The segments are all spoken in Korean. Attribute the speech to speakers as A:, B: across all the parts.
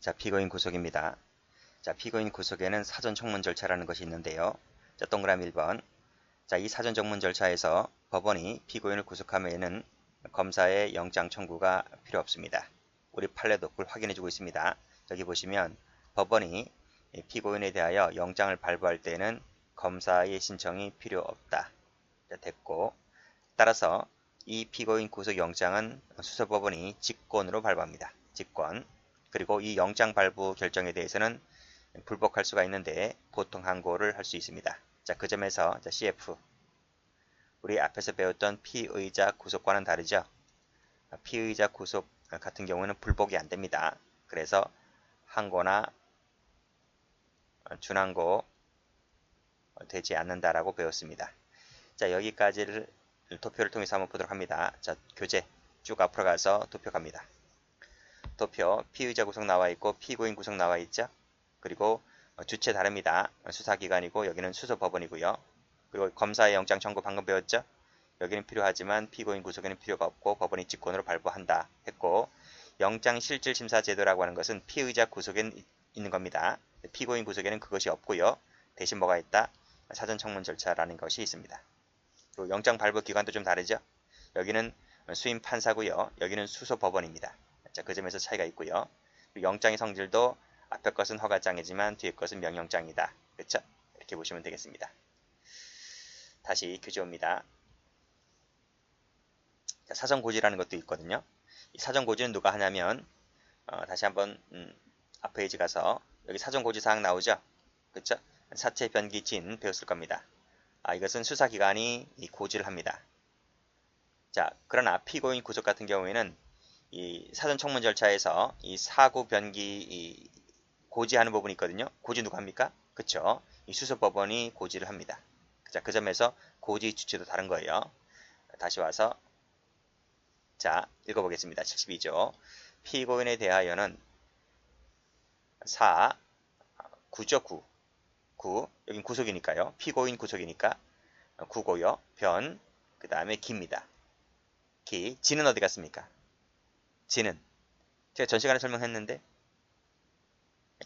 A: 자, 피고인 구속입니다. 자, 피고인 구속에는 사전 청문 절차라는 것이 있는데요. 자, 동그라미 1번. 자, 이 사전 청문 절차에서 법원이 피고인을 구속하면은 검사의 영장 청구가 필요 없습니다. 우리 판례도 그걸 확인해주고 있습니다. 여기 보시면 법원이 피고인에 대하여 영장을 발부할 때는 검사의 신청이 필요 없다. 자, 됐고, 따라서 이 피고인 구속 영장은 수서법원이 직권으로 발부합니다. 직권. 그리고 이 영장 발부 결정에 대해서는 불복할 수가 있는데 보통 항고를 할 수 있습니다. 자, 그 점에서 CF. 우리 앞에서 배웠던 피의자 구속과는 다르죠. 피의자 구속 같은 경우는 불복이 안 됩니다. 그래서 항고나 준항고 되지 않는다라고 배웠습니다. 자, 여기까지를 도표를 통해서 한번 보도록 합니다. 자, 교재 쭉 앞으로 가서 도표 갑니다. 도표 피의자 구속 나와 있고 피고인 구속 나와 있죠. 그리고 주체 다릅니다. 수사기관이고 여기는 수소법원이고요. 그리고 검사의 영장 청구 방금 배웠죠. 여기는 필요하지만 피고인 구속에는 필요가 없고 법원이 직권으로 발부한다 했고, 영장 실질 심사 제도라고 하는 것은 피의자 구속에는 있는 겁니다. 피고인 구속에는 그것이 없고요. 대신 뭐가 있다? 사전 청문 절차라는 것이 있습니다. 그리고 영장 발부 기관도 좀 다르죠. 여기는 수임 판사고요. 여기는 수소법원입니다. 자, 그 점에서 차이가 있고요. 영장의 성질도 앞에 것은 허가장이지만 뒤에 것은 명령장이다. 그렇죠? 이렇게 보시면 되겠습니다. 다시 교재 옵니다. 자, 사전고지라는 것도 있거든요. 이 사전고지는 누가 하냐면 다시 한번 앞 페이지 가서 여기 사전고지사항 나오죠. 그렇죠? 사체 변기 진 배웠을 겁니다. 이것은 수사기관이 이 고지를 합니다. 자, 그러나 피고인 구속 같은 경우에는 이 사전 청문 절차에서 이 사고 변기 고지하는 부분이 있거든요. 고지 누가 합니까? 그쵸? 이 수소법원이 고지를 합니다. 자, 그 점에서 고지 주체도 다른 거예요. 다시 와서 자, 읽어보겠습니다. 72조. 피고인에 대하여는 9죠. 9. 여긴 구속이니까요. 피고인 구속이니까 9고요. 변, 그 다음에 기입니다. 기. 지는 어디 갔습니까? 지는 제가 전 시간에 설명했는데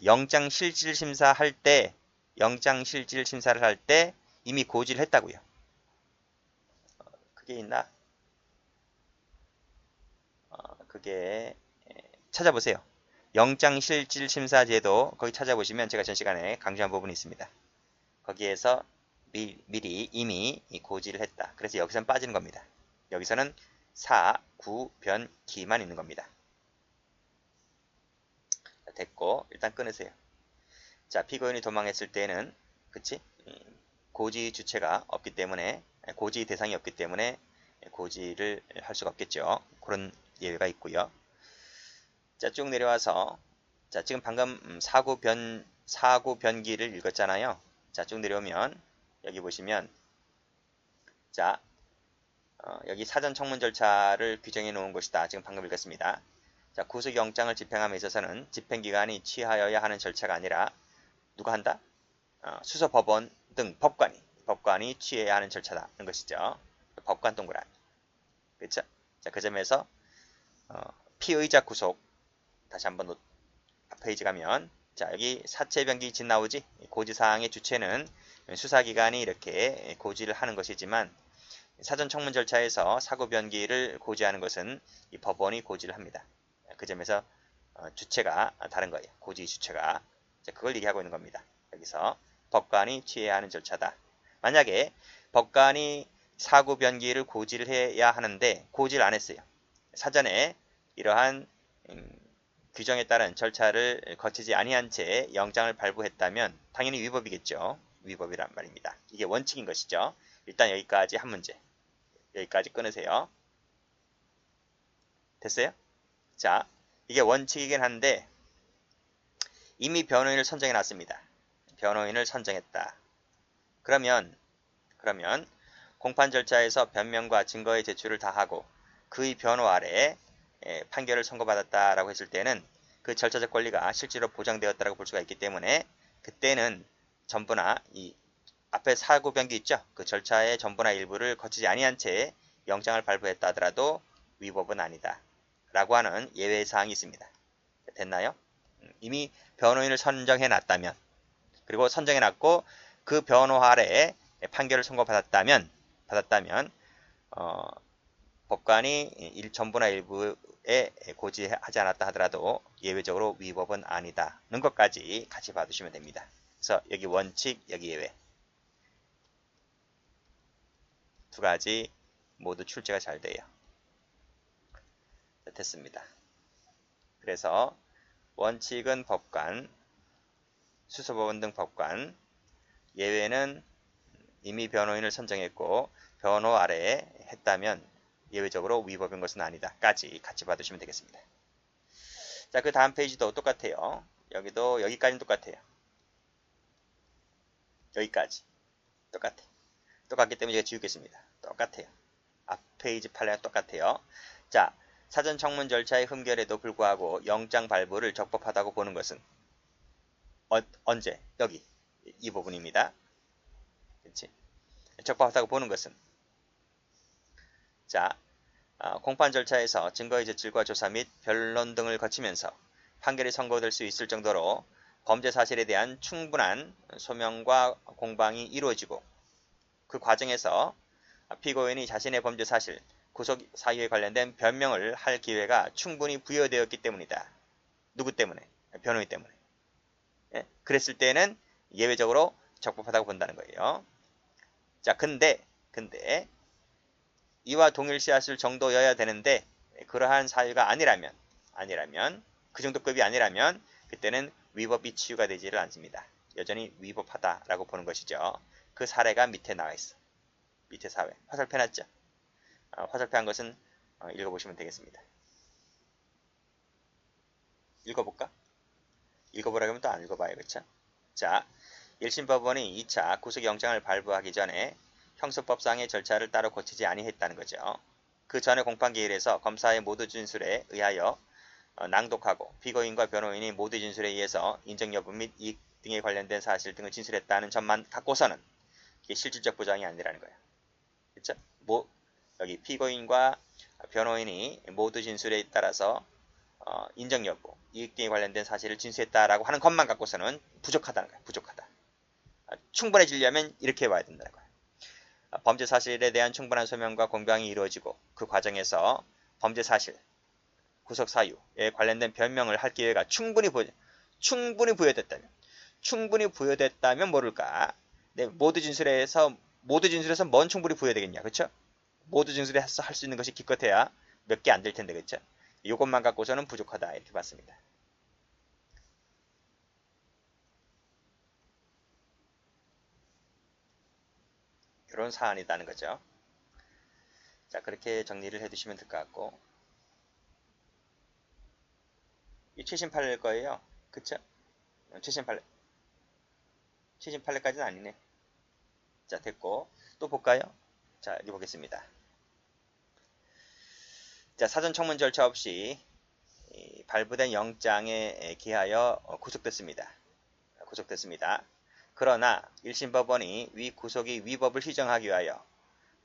A: 영장 실질 심사를 할 때 이미 고지를 했다고요. 그게 있나? 그게 찾아보세요. 영장 실질 심사 제도 거기 찾아보시면 제가 전 시간에 강조한 부분이 있습니다. 거기에서 미리 이미 고지를 했다. 그래서 여기서는 빠지는 겁니다. 여기서는 9, 변, 기만 있는 겁니다. 됐고 일단 끊으세요. 자, 피고인이 도망했을 때는 그치? 고지 주체가 없기 때문에 고지 대상이 없기 때문에 고지를 할 수가 없겠죠. 그런 예외가 있고요. 자, 쭉 내려와서 자, 지금 방금 사고 변기를 읽었잖아요. 자, 쭉 내려오면 여기 보시면 자, 여기 사전 청문 절차를 규정해 놓은 것이다. 지금 방금 읽었습니다. 자, 구속영장을 집행함에 있어서는 집행기관이 취하여야 하는 절차가 아니라 누가 한다? 수서법원 등 법관이 취해야 하는 절차다는 것이죠. 법관 동그라미. 그렇죠? 자, 그 점에서 피의자 구속 다시 한번 앞 페이지 가면 자, 여기 사체 변기 진 나오지? 고지사항의 주체는 수사기관이 이렇게 고지를 하는 것이지만 사전 청문 절차에서 사고 변기를 고지하는 것은 이 법원이 고지를 합니다. 그 점에서 주체가 다른 거예요. 고지 주체가. 자, 그걸 얘기하고 있는 겁니다. 여기서 법관이 취해야 하는 절차다. 만약에 법관이 사고 변기를 고지를 해야 하는데 고지를 안 했어요. 사전에 이러한 규정에 따른 절차를 거치지 아니한 채 영장을 발부했다면 당연히 위법이겠죠. 위법이란 말입니다. 이게 원칙인 것이죠. 일단 여기까지 한 문제. 여기까지 끊으세요. 됐어요? 자, 이게 원칙이긴 한데 이미 변호인을 선정해 놨습니다. 변호인을 선정했다. 그러면 공판 절차에서 변명과 증거의 제출을 다 하고 그의 변호 아래 판결을 선고받았다라고 했을 때는 그 절차적 권리가 실제로 보장되었다고 볼 수가 있기 때문에 그때는 전부나 이 앞에 사고 변기 있죠? 그 절차의 전부나 일부를 거치지 아니한 채 영장을 발부했다 하더라도 위법은 아니다. 라고 하는 예외 사항이 있습니다. 됐나요? 이미 변호인을 선정해 놨다면, 그리고 선정해 놨고 그 변호 아래에 판결을 선고받았다면 어, 법관이 전부나 일부에 고지하지 않았다 하더라도 예외적으로 위법은 아니다는 것까지 같이 봐두시면 됩니다. 그래서 여기 원칙, 여기 예외 두 가지 모두 출제가 잘 돼요. 됐습니다. 그래서 원칙은 법관, 수소법원 등 법관, 예외는 이미 변호인을 선정했고 변호 아래에 했다면 예외적으로 위법인 것은 아니다 까지 같이 봐두시면 되겠습니다. 자, 그 다음 페이지도 똑같아요. 여기도 여기까지는 똑같아요. 여기까지 똑같아. 똑같기 때문에 제가 지우겠습니다. 똑같아요. 앞 페이지 판례와 똑같아요. 자, 사전 청문 절차의 흠결에도 불구하고 영장 발부를 적법하다고 보는 것은 언제? 여기 이 부분입니다. 그렇지? 적법하다고 보는 것은 자, 공판 절차에서 증거의 제출과 조사 및 변론 등을 거치면서 판결이 선고될 수 있을 정도로 범죄 사실에 대한 충분한 소명과 공방이 이루어지고 그 과정에서 피고인이 자신의 범죄 사실, 구속 사유에 관련된 변명을 할 기회가 충분히 부여되었기 때문이다. 누구 때문에? 변호인 때문에. 예? 그랬을 때는 예외적으로 적법하다고 본다는 거예요. 자, 근데 이와 동일시하실 정도여야 되는데 그러한 사유가 아니라면 그 정도 급이 아니라면 그때는 위법이 치유가 되지를 않습니다. 여전히 위법하다라고 보는 것이죠. 그 사례가 밑에 나와 있어. 밑에 사회. 화살표 놨죠? 화살표 한 것은 읽어보시면 되겠습니다. 읽어볼까? 읽어보라고 하면 또 안 읽어봐요. 그렇죠? 자, 1심 법원이 2차 구속영장을 발부하기 전에 형사법상의 절차를 따로 거치지 아니했다는 거죠. 그 전에 공판기일에서 검사의 모두 진술에 의하여 낭독하고 피고인과 변호인이 모두 진술에 의해서 인정 여부 및 이익 등에 관련된 사실 등을 진술했다는 점만 갖고서는 이게 실질적 보장이 아니라는 거예요. 그렇죠? 여기 피고인과 변호인이 모두 진술에 따라서 인정 여부, 이익 등에 관련된 사실을 진술했다라고 하는 것만 갖고서는 부족하다는 거예요. 부족하다. 충분해지려면 이렇게 봐야 된다는 거예요. 범죄 사실에 대한 충분한 소명과 공방이 이루어지고 그 과정에서 범죄 사실, 구속 사유에 관련된 변명을 할 기회가 충분히 부여됐다면 모를까? 네, 모두 진술에서 뭔 충분히 부여되겠냐, 그렇죠? 모두 진술에서 할 수 있는 것이 기껏해야 몇 개 안 될 텐데, 그렇죠? 이것만 갖고서는 부족하다 이렇게 봤습니다. 이런 사안이라는 거죠. 자, 그렇게 정리를 해두시면 될 것 같고, 이 최신 판례일 거예요. 그쵸? 최신 판례까지는 아니네. 자, 됐고, 또 볼까요? 자, 여기 보겠습니다. 자, 사전 청문 절차 없이 발부된 영장에 기하여 구속됐습니다. 그러나 1심 법원이 위 구속이 위법을 시정하기 위하여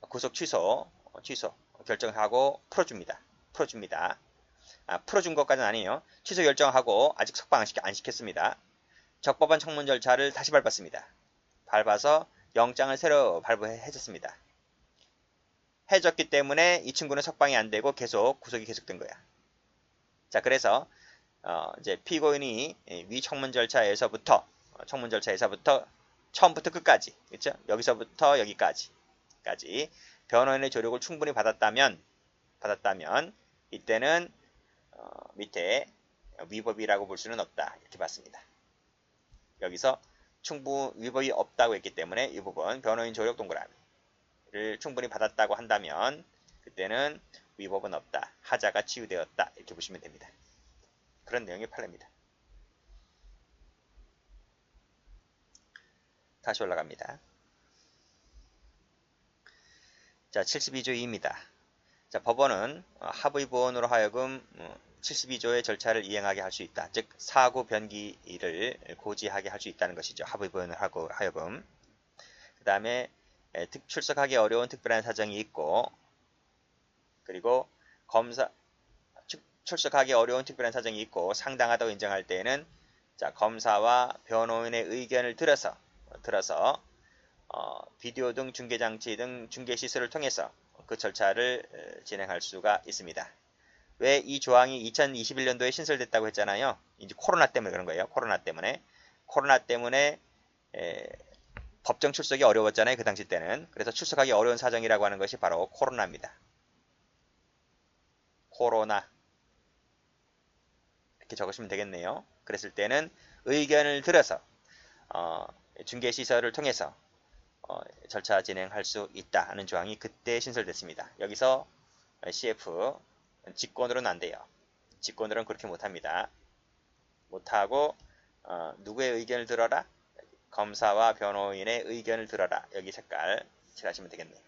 A: 구속 취소 결정하고 풀어줍니다. 풀어준 것까지는 아니에요. 취소 결정하고 아직 석방 안 시켰습니다. 적법한 청문 절차를 다시 밟았습니다. 밟아서 영장을 새로 발부해줬습니다. 해줬기 때문에 이 친구는 석방이 안 되고 계속 구속이 계속된 거야. 자, 그래서 이제 피고인이 위 청문 절차에서부터 처음부터 끝까지, 그렇죠? 여기서부터 여기까지 변호인의 조력을 충분히 받았다면 이때는 밑에 위법이라고 볼 수는 없다 이렇게 봤습니다. 여기서 위법이 없다고 했기 때문에 이 부분 변호인 조력 동그라미를 충분히 받았다고 한다면 그때는 위법은 없다, 하자가 치유되었다 이렇게 보시면 됩니다. 그런 내용의 판례입니다. 다시 올라갑니다. 자, 72조 2입니다. 자, 법원은 합의부원으로 하여금 72조의 절차를 이행하게 할 수 있다. 즉 사고 변기를 고지하게 할 수 있다는 것이죠. 합의부원으로 하여금. 그 다음에 출석하기 어려운 특별한 사정이 있고, 그리고 검사 출석하기 어려운 특별한 사정이 있고 상당하다고 인정할 때에는 자, 검사와 변호인의 의견을 들어서 비디오 등 중계장치 등 중계시설을 통해서 그 절차를 진행할 수가 있습니다. 왜 이 조항이 2021년도에 신설됐다고 했잖아요. 이제 코로나 때문에 그런 거예요. 코로나 때문에 법정 출석이 어려웠잖아요. 그 당시 때는. 그래서 출석하기 어려운 사정이라고 하는 것이 바로 코로나입니다. 코로나 이렇게 적으시면 되겠네요. 그랬을 때는 의견을 들어서 중개시설을 통해서 절차 진행할 수 있다 하는 조항이 그때 신설됐습니다. 여기서 CF 직권으로는 안 돼요. 직권으로는 그렇게 못합니다. 못하고 누구의 의견을 들어라? 검사와 변호인의 의견을 들어라. 여기 색깔 칠하시면 되겠네요.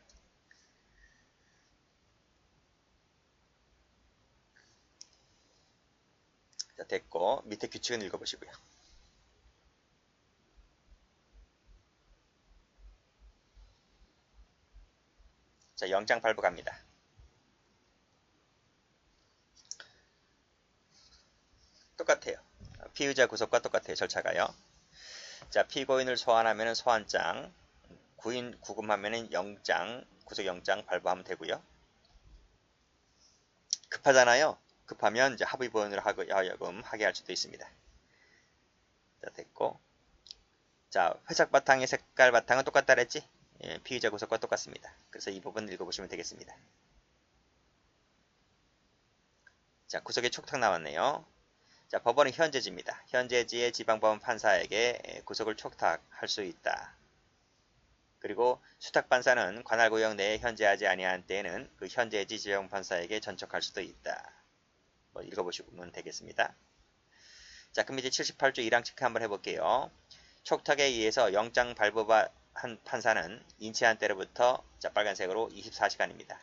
A: 자, 됐고 밑에 규칙은 읽어보시고요. 자, 영장 발부 갑니다. 똑같아요. 피의자 구속과 똑같아요. 절차가요. 자, 피고인을 소환하면 소환장, 구인 구금하면 영장, 구속영장 발부하면 되고요. 급하잖아요. 급하면 이제 합의본으로 하여금 하게 할 수도 있습니다. 자, 됐고. 자, 회색 바탕의 색깔 바탕은 똑같다 그랬지? 예, 피의자 구속과 똑같습니다. 그래서 이 부분 읽어보시면 되겠습니다. 자, 구속의 촉탁 나왔네요. 자, 법원은 현재지입니다. 현재지의 지방법원 판사에게 구속을 촉탁할 수 있다. 그리고 수탁판사는 관할구역 내에 현재하지 아니한 때에는 그 현재지 지방법원 판사에게 전촉할 수도 있다. 뭐 읽어보시면 되겠습니다. 자, 그럼 이제 78조 1항 체크 한번 해볼게요. 촉탁에 의해서 영장 발부한 판사는 인치한 때로부터 자, 빨간색으로 24시간입니다.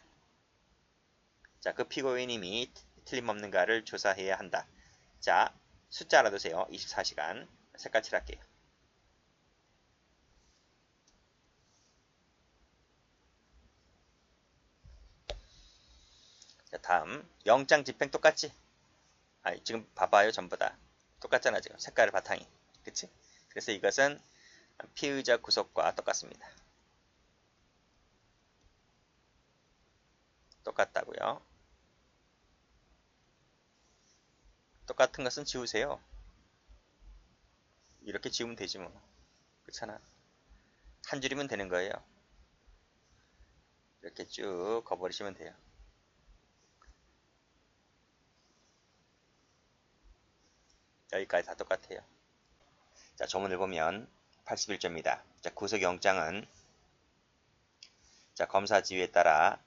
A: 자, 그 피고인임이 틀림없는가를 조사해야 한다. 자, 숫자 알아두세요. 24시간. 색깔 칠할게요. 자, 다음 영장 집행 똑같지? 지금 봐봐요. 전부 다 똑같잖아. 지금 색깔 바탕이. 그치? 그래서 이것은 피의자 구속과 똑같습니다. 똑같다고요. 똑같은 것은 지우세요. 이렇게 지우면 되지 뭐. 그렇잖아. 한 줄이면 되는 거예요. 이렇게 쭉 거버리시면 돼요. 여기까지 다 똑같아요. 자, 조문을 보면 81조입니다. 자, 구속영장은 자, 검사 지휘에 따라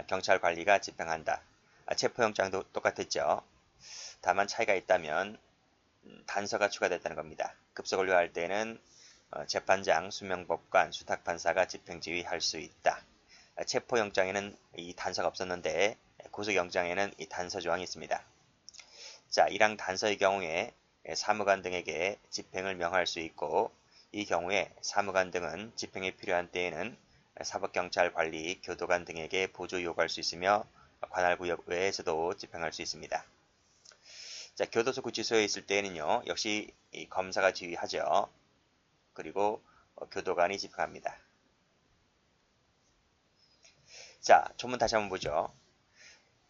A: 경찰 관리가 집행한다. 체포영장도 똑같았죠. 다만 차이가 있다면 단서가 추가됐다는 겁니다. 급속을 요할 때는 재판장, 수명법관, 수탁판사가 집행지휘할 수 있다. 체포영장에는 이 단서가 없었는데 구속영장에는 이 단서 조항이 있습니다. 자, 1항 단서의 경우에 사무관 등에게 집행을 명할 수 있고 이 경우에 사무관 등은 집행이 필요한 때에는 사법경찰 관리, 교도관 등에게 보조 요구할 수 있으며 관할구역 외에서도 집행할 수 있습니다. 자, 교도소 구치소에 있을 때에는요. 역시 이 검사가 지휘하죠. 그리고 교도관이 집행합니다. 자, 조문 다시 한번 보죠.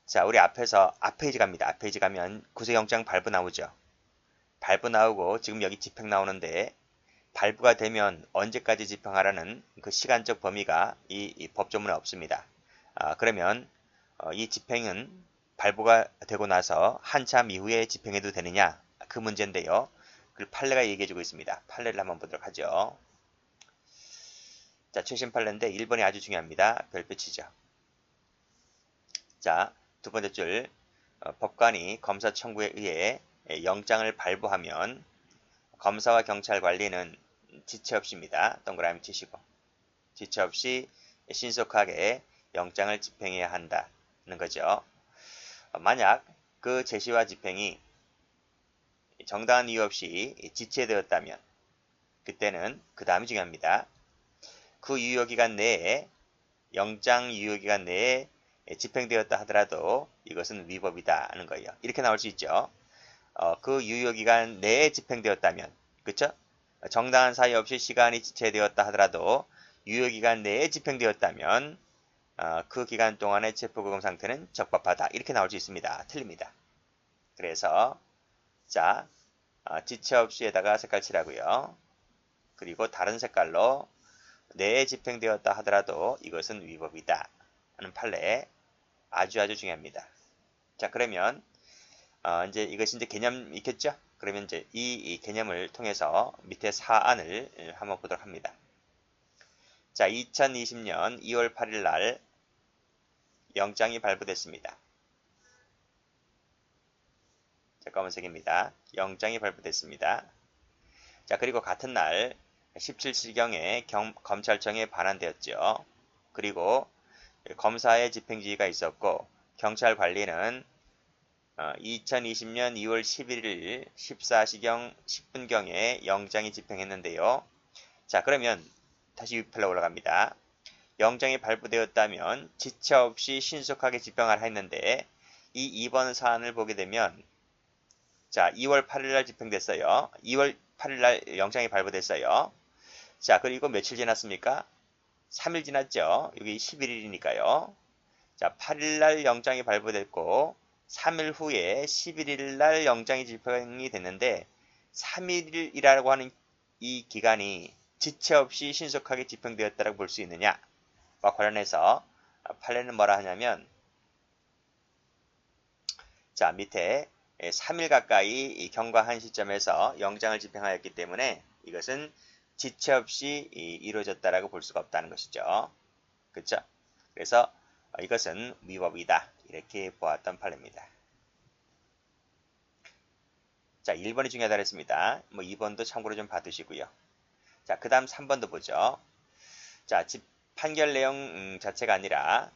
A: 자, 우리 앞에서 앞페이지 갑니다. 앞페이지 가면 구속영장 발부 나오죠. 발부 나오고 지금 여기 집행 나오는데 발부가 되면 언제까지 집행하라는 그 시간적 범위가 이 법조문에 없습니다. 그러면 이 집행은 발부가 되고 나서 한참 이후에 집행해도 되느냐 그 문제인데요. 그 판례가 얘기해주고 있습니다. 판례를 한번 보도록 하죠. 자, 최신 판례인데 1번이 아주 중요합니다. 별표 치죠. 자, 두 번째 줄 법관이 검사 청구에 의해 영장을 발부하면 검사와 경찰 관리는 지체 없이입니다. 동그라미 치시고 지체 없이 신속하게 영장을 집행해야 한다는 거죠. 만약 그 제시와 집행이 정당한 이유 없이 지체되었다면 그때는 그 다음이 중요합니다. 그 유효기간 내에 영장 유효기간 내에 집행되었다 하더라도 이것은 위법이다 하는 거예요. 이렇게 나올 수 있죠. 그 유효기간 내에 집행되었다면, 그쵸? 정당한 사유 없이 시간이 지체되었다 하더라도 유효기간 내에 집행되었다면 그 기간 동안의 체포구금 상태는 적법하다. 이렇게 나올 수 있습니다. 틀립니다. 그래서 자, 지체 없이에다가 색깔 칠하고요. 그리고 다른 색깔로 내에 집행되었다 하더라도 이것은 위법이다 하는 판례 아주 중요합니다. 자, 그러면 이제 이것이 이제 개념 있겠죠? 그러면 이제 이 개념을 통해서 밑에 사안을 한번 보도록 합니다. 자, 2020년 2월 8일 날 영장이 발부됐습니다. 자, 검은색입니다. 영장이 발부됐습니다. 자, 그리고 같은 날 17시경에 검찰청에 반환되었죠. 그리고 검사의 집행지휘가 있었고 경찰 관리는 2020년 2월 11일 14시경 10분경에 영장이 집행했는데요. 자, 그러면 다시 6편로 올라갑니다. 영장이 발부되었다면 지체 없이 신속하게 집행하라 했는데 이 2번 사안을 보게 되면 자, 2월 8일 날 집행됐어요. 2월 8일 날 영장이 발부됐어요. 자, 그리고 며칠 지났습니까? 3일 지났죠. 여기 11일이니까요. 자, 8일 날 영장이 발부됐고 3일 후에 11일 날 영장이 집행이 됐는데 3일이라고 하는 이 기간이 지체 없이 신속하게 집행되었다고 볼 수 있느냐와 관련해서 판례는 뭐라 하냐면 자, 밑에 3일 가까이 경과한 시점에서 영장을 집행하였기 때문에 이것은 지체 없이 이루어졌다라고 볼 수가 없다는 것이죠. 그렇죠? 그래서 이것은 위법이다. 이렇게 보았던 판례입니다. 자, 1번이 중요하다 그랬습니다. 뭐 2번도 참고로 좀 봐두시고요. 자, 그 다음 3번도 보죠. 자, 판결 내용 자체가 아니라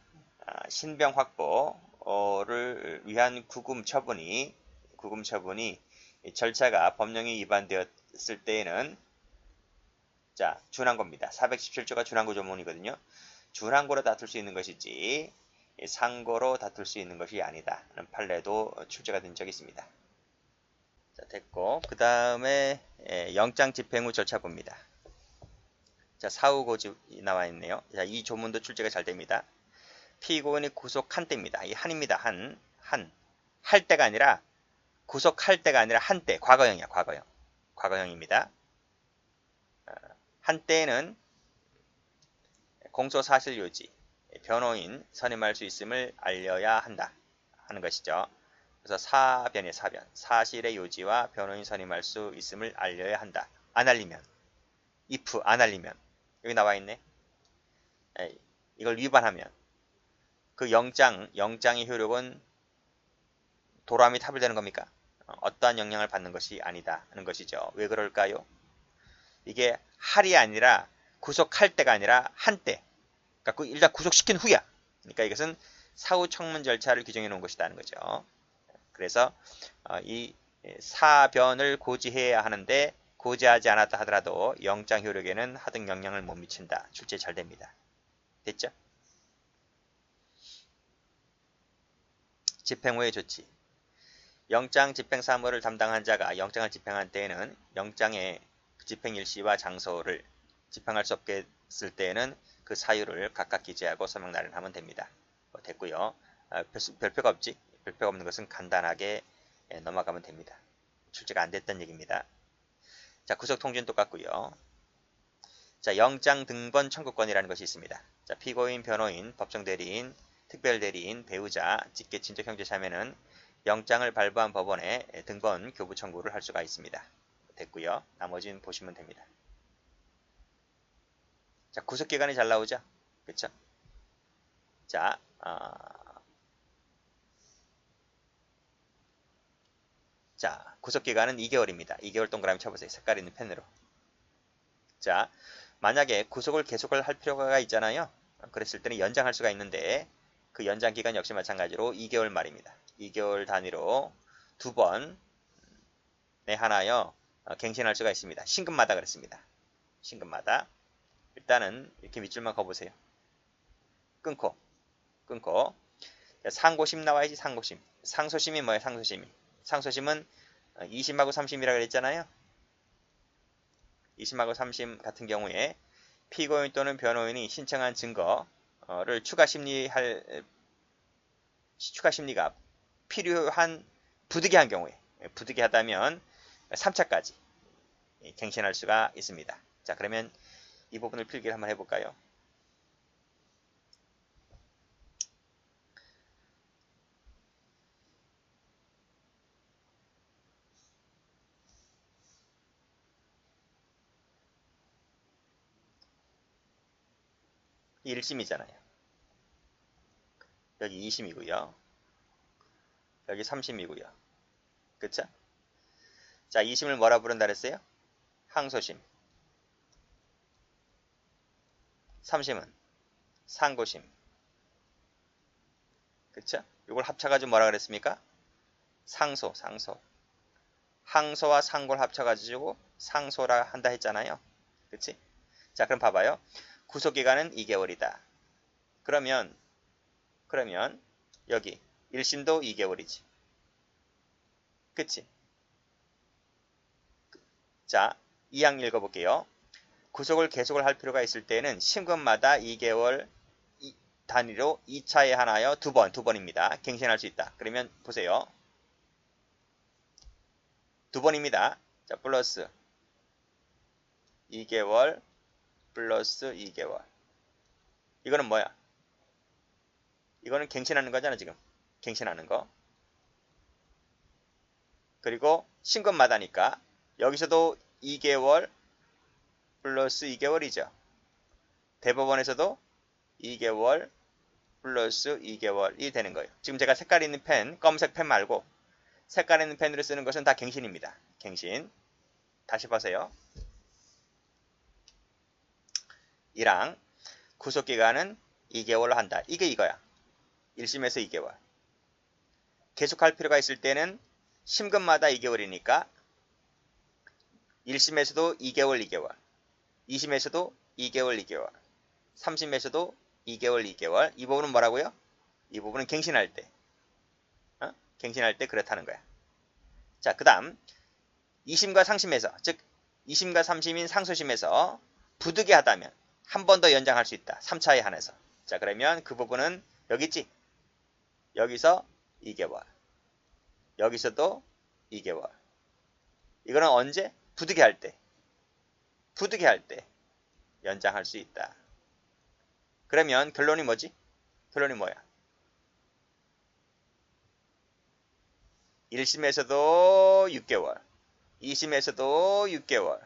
A: 신병 확보를 위한 구금 처분이 절차가 법령이 위반되었을 때에는 자, 준항고입니다. 417조가 준항고 조문이거든요. 준항고로 다툴 수 있는 것이지 상고로 다툴 수 있는 것이 아니다 하는 판례도 출제가 된 적이 있습니다. 자, 됐고 그 다음에 영장 집행 후 절차 봅니다. 자, 사후 고지 나와 있네요. 자, 이 조문도 출제가 잘 됩니다. 피고인이 구속한 때입니다. 이 한입니다. 할 때가 아니라 구속할 때가 아니라 한때, 과거형이야, 과거형입니다. 한때에는 공소 사실 요지, 변호인 선임할 수 있음을 알려야 한다 하는 것이죠. 그래서 사변이에요, 사변. 사실의 요지와 변호인 선임할 수 있음을 알려야 한다. 안 알리면, if 안 알리면 여기 나와 있네. 이걸 위반하면 그 영장의 효력은 도로함이 타불되는 겁니까? 어떠한 영향을 받는 것이 아니다 하는 것이죠. 왜 그럴까요? 이게 할이 아니라 구속할 때가 아니라 한때. 그러니까 일단 구속시킨 후야. 그러니까 이것은 사후 청문 절차를 규정해 놓은 것이라는 거죠. 그래서 이 사변을 고지해야 하는데 고지하지 않았다 하더라도 영장 효력에는 하등 영향을 못 미친다. 출제 잘 됩니다. 됐죠? 집행 후의 조치. 영장 집행 사무를 담당한 자가 영장을 집행한 때에는 영장의 집행 일시와 장소를 집행할 수 없게 했을 때에는 그 사유를 각각 기재하고 서명 날인하면 됩니다. 됐고요. 별표가 없지? 별표가 없는 것은 간단하게 넘어가면 됩니다. 출제가 안 됐던 얘기입니다. 자, 구속통지는 똑같고요. 자, 영장 등본 청구권이라는 것이 있습니다. 자, 피고인, 변호인, 법정대리인, 특별대리인, 배우자, 직계, 친족, 형제, 자매는 영장을 발부한 법원에 등본 교부 청구를 할 수가 있습니다. 됐고요. 나머지는 보시면 됩니다. 자, 구속기간이 잘 나오죠? 그쵸? 자, 구속기간은 2개월입니다. 2개월 동그라미 쳐보세요. 색깔 있는 펜으로. 자, 만약에 구속을 계속을 할 필요가 있잖아요. 그랬을 때는 연장할 수가 있는데 그 연장 기간 역시 마찬가지로 2개월 말입니다. 2개월 단위로 2번에 하나요. 갱신할 수가 있습니다. 신금마다 그랬습니다. 신금마다. 일단은 이렇게 밑줄만 그어보세요. 끊고 상고심 나와야지. 상고심. 상소심이 뭐예요? 상소심이. 상소심은 2심하고 3심이라 그랬잖아요. 2심하고 3심 같은 경우에 피고인 또는 변호인이 신청한 증거를 추가 심리가 필요한 부득이한 경우에, 부득이하다면 3차까지 갱신할 수가 있습니다. 자, 그러면 이 부분을 필기를 한번 해볼까요? 이 1심이잖아요. 여기 2심이고요. 여기 3심이고요. 그쵸? 자, 2심을 뭐라 부른다 그랬어요? 항소심. 3심은 상고심. 그쵸? 이걸 합쳐가지고 뭐라 그랬습니까? 상소. 항소와 상고를 합쳐가지고 상소라 한다 했잖아요. 그치? 자, 그럼 봐봐요. 구속기간은 2개월이다. 그러면 여기 1심도 2개월이지. 그치? 자, 2항 읽어볼게요. 구속을 계속을 할 필요가 있을 때는 심근마다 2개월 단위로 2차에 하나여 두 번입니다. 갱신할 수 있다. 그러면 보세요. 두 번입니다. 자, 플러스 2개월 플러스 2개월. 이거는 뭐야? 이거는 갱신하는 거잖아, 지금. 갱신하는 거. 그리고 심근마다니까 여기서도 2개월 플러스 2개월이죠. 대법원에서도 2개월 플러스 2개월이 되는 거예요. 지금 제가 색깔 있는 펜, 검은색 펜 말고 색깔 있는 펜으로 쓰는 것은 다 갱신입니다. 갱신. 다시 보세요. 1항 구속기간은 2개월로 한다. 이게 이거야. 1심에서 2개월. 계속할 필요가 있을 때는 심근마다 2개월이니까 1심에서도 2개월 2개월, 2심에서도 2개월 2개월, 3심에서도 2개월 2개월. 이 부분은 뭐라고요? 이 부분은 갱신할 때. 갱신할 때 그렇다는 거야. 자, 그 다음 2심과 상심에서, 즉 2심과 3심인 상소심에서 부득이하다면 한 번 더 연장할 수 있다. 3차에 한해서. 자, 그러면 그 부분은 여기 있지? 여기서 2개월. 여기서도 2개월. 이거는 언제? 부득이할 때. 부득이할 때 연장할 수 있다. 그러면 결론이 뭐지? 결론이 뭐야? 1심에서도 6개월, 2심에서도 6개월,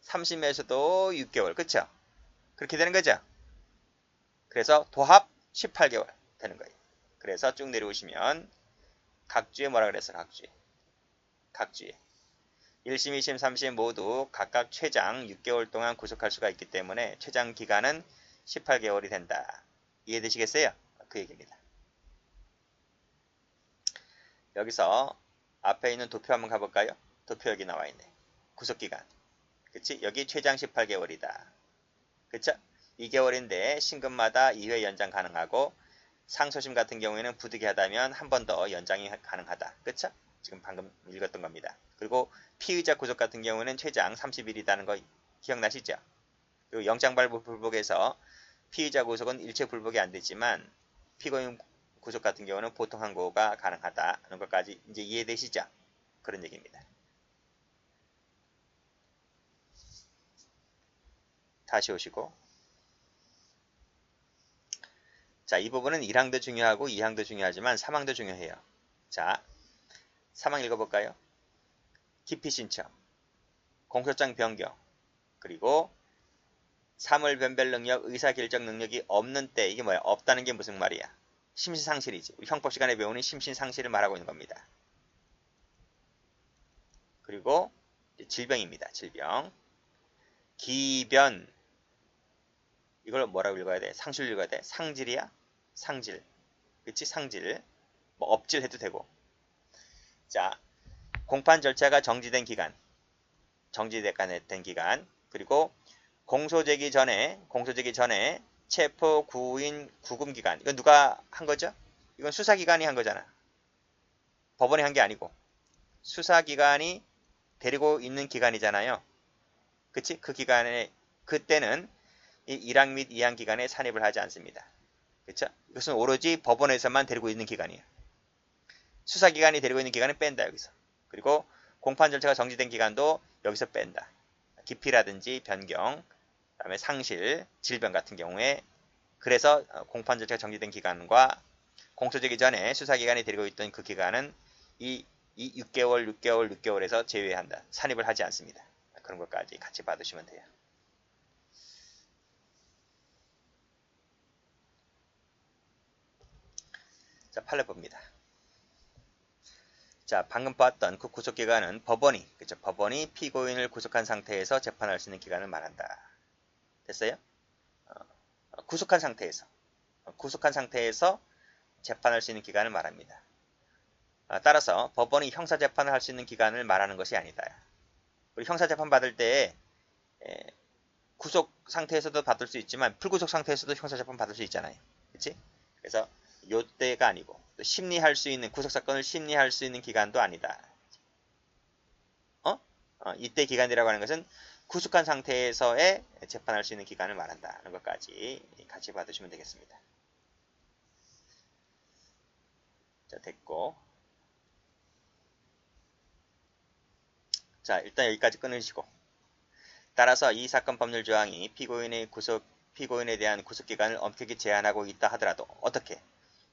A: 3심에서도 6개월. 그쵸? 그렇게 되는 거죠? 그래서 도합 18개월 되는 거예요. 그래서 쭉 내려오시면 각주에 뭐라 그랬어? 각주에 1심, 2심, 3심 모두 각각 최장 6개월 동안 구속할 수가 있기 때문에 최장 기간은 18개월이 된다. 이해되시겠어요? 그 얘기입니다. 여기서 앞에 있는 도표 한번 가볼까요? 도표 여기 나와 있네. 구속기간. 그치? 여기 최장 18개월이다. 그쵸? 2개월인데 심근마다 2회 연장 가능하고 상소심 같은 경우에는 부득이하다면 한 번 더 연장이 가능하다. 그쵸? 지금 방금 읽었던 겁니다. 그리고 피의자 구속 같은 경우는 최장 30일이라는 거 기억나시죠? 그리고 영장발부 불복에서 피의자 구속은 일체 불복이 안 되지만 피고인 구속 같은 경우는 보통 항고가 가능하다는 것까지 이제 이해되시죠? 그런 얘기입니다. 다시 오시고. 자, 이 부분은 1항도 중요하고 2항도 중요하지만 3항도 중요해요. 자, 3항 읽어볼까요? 기피 신청, 공소장 변경, 그리고 사물 변별 능력, 의사결정 능력이 없는 때, 이게 뭐야? 없다는 게 무슨 말이야? 심신상실이지. 우리 형법 시간에 배우는 심신상실을 말하고 있는 겁니다. 그리고 질병입니다. 질병. 기변. 이걸 뭐라고 읽어야 돼? 상실 읽어야 돼? 상질이야? 상질. 그치? 상질. 뭐 업질 해도 되고. 자, 공판 절차가 정지된 기간. 정지된 기간. 그리고 공소제기 전에 체포, 구인, 구금 기간. 이거 누가 한 거죠? 이건 수사기관이 한 거잖아. 법원이 한 게 아니고. 수사기관이 데리고 있는 기관이잖아요. 그치? 그 기관에, 그때는 이 1항 및 2항 기관에 산입을 하지 않습니다. 그쵸? 이것은 오로지 법원에서만 데리고 있는 기관이에요. 수사기관이 데리고 있는 기관은 뺀다, 여기서. 그리고 공판 절차가 정지된 기관도 여기서 뺀다. 기피라든지 변경, 그다음에 상실, 질병 같은 경우에 그래서 공판 절차가 정지된 기관과 공소되기 전에 수사기관이 데리고 있던 그 기관은 이 6개월, 6개월에서 제외한다. 산입을 하지 않습니다. 그런 것까지 같이 받으시면 돼요. 자, 판례 봅니다. 자, 방금 봤던 그 구속기관은 법원이, 그죠? 법원이 피고인을 구속한 상태에서 재판할 수 있는 기간을 말한다. 됐어요? 구속한 상태에서 재판할 수 있는 기간을 말합니다. 따라서 법원이 형사재판을 할 수 있는 기간을 말하는 것이 아니다. 우리 형사재판 받을 때 구속 상태에서도 받을 수 있지만 불구속 상태에서도 형사재판 받을 수 있잖아요. 그치? 그래서 요때가 아니고 심리할 수 있는 구속사건을 심리할 수 있는 기간도 아니다. 이때 기간이라고 하는 것은 구속한 상태에서의 재판할 수 있는 기간을 말한다는 것까지 같이 받으시면 되겠습니다. 자, 됐고. 자, 일단 여기까지 끊으시고. 따라서 이 사건 법률 조항이 피고인에 대한 구속기간을 엄격히 제한하고 있다 하더라도, 어떻게?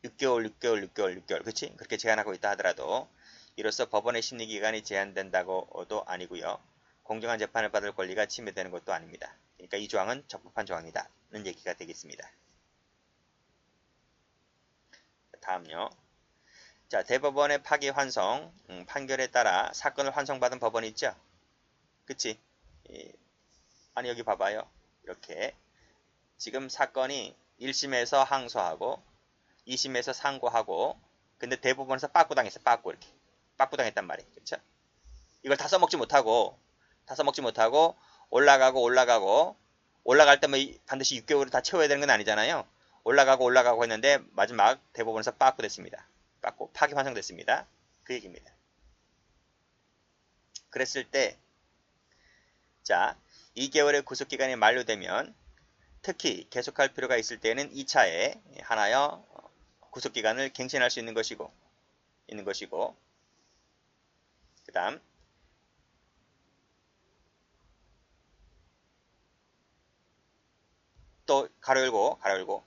A: 6개월, 그치? 그렇게 제한하고 있다 하더라도, 이로써 법원의 심리기간이 제한된다고도 아니고요. 공정한 재판을 받을 권리가 침해되는 것도 아닙니다. 그러니까 이 조항은 적법한 조항이다는 얘기가 되겠습니다. 다음요. 자, 대법원의 파기환송 판결에 따라 사건을 환송받은 법원이 있죠? 그치? 아니, 여기 봐봐요. 이렇게 지금 사건이 1심에서 항소하고 2심에서 상고하고 근데 대법원에서 빠꾸당했어. 이렇게 빠꾸당했단 말이에요. 그렇죠? 이걸 다 써먹지 못하고 올라갈 때 뭐 반드시 6개월을 다 채워야 되는 건 아니잖아요. 올라가고 했는데 마지막 대법원에서 빠꾸됐습니다. 파기 환송됐습니다. 그 얘기입니다. 그랬을 때 자, 2개월의 구속기간이 만료되면 특히 계속할 필요가 있을 때는 2차에 하나여 구속기간을 갱신할 수 있는 것이고 그 다음 또 가로 열고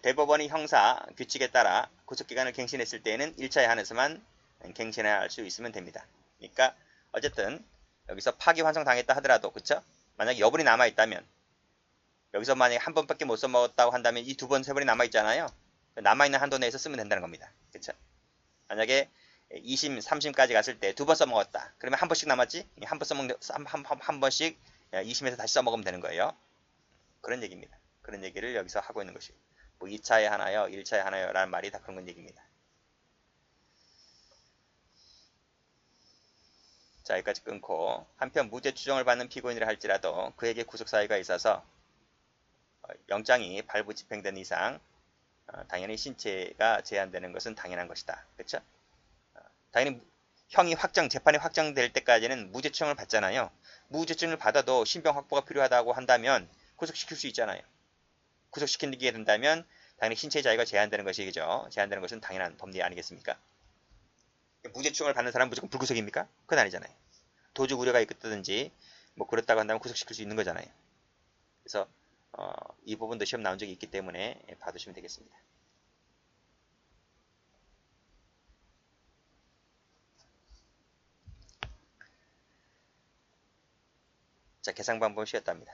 A: 대법원이 형사 규칙에 따라 구속기간을 갱신했을 때에는 1차에 한해서만 갱신할 수 있으면 됩니다. 그러니까 어쨌든 여기서 파기환송 당했다 하더라도 그쵸? 만약에 여분이 남아있다면 여기서 만약에 한 번밖에 못 써먹었다고 한다면 이 두 번, 세 번이 남아있잖아요. 남아있는 한도 내에서 쓰면 된다는 겁니다. 그쵸? 만약에 2심, 3심까지 갔을 때 두 번 써먹었다. 그러면 한 번씩 남았지? 한 번씩 2심에서 다시 써먹으면 되는 거예요. 그런 얘기입니다. 그런 얘기를 여기서 하고 있는 것이고 뭐 2차에 하나요, 1차에 하나요 라는 말이 다 그런 건 얘기입니다. 자, 여기까지 끊고 한편 무죄 추정을 받는 피고인이라 할지라도 그에게 구속사유가 있어서 영장이 발부 집행된 이상 당연히 신체가 제한되는 것은 당연한 것이다. 그렇죠? 당연히 재판이 확정될 때까지는 무죄 추정을 받잖아요. 무죄 추정을 받아도 신병 확보가 필요하다고 한다면 구속시킬 수 있잖아요. 구속시키게 된다면 당연히 신체 자유가 제한되는 것이죠. 제한되는 것은 당연한 법리 아니겠습니까? 무죄 추정을 받는 사람은 무조건 불구속입니까? 그건 아니잖아요. 도주 우려가 있다든지 뭐 그렇다고 한다면 구속시킬 수 있는 거잖아요. 그래서 이 부분도 시험 나온 적이 있기 때문에 봐두시면 되겠습니다. 자, 계산 방법은 쉬웠답니다.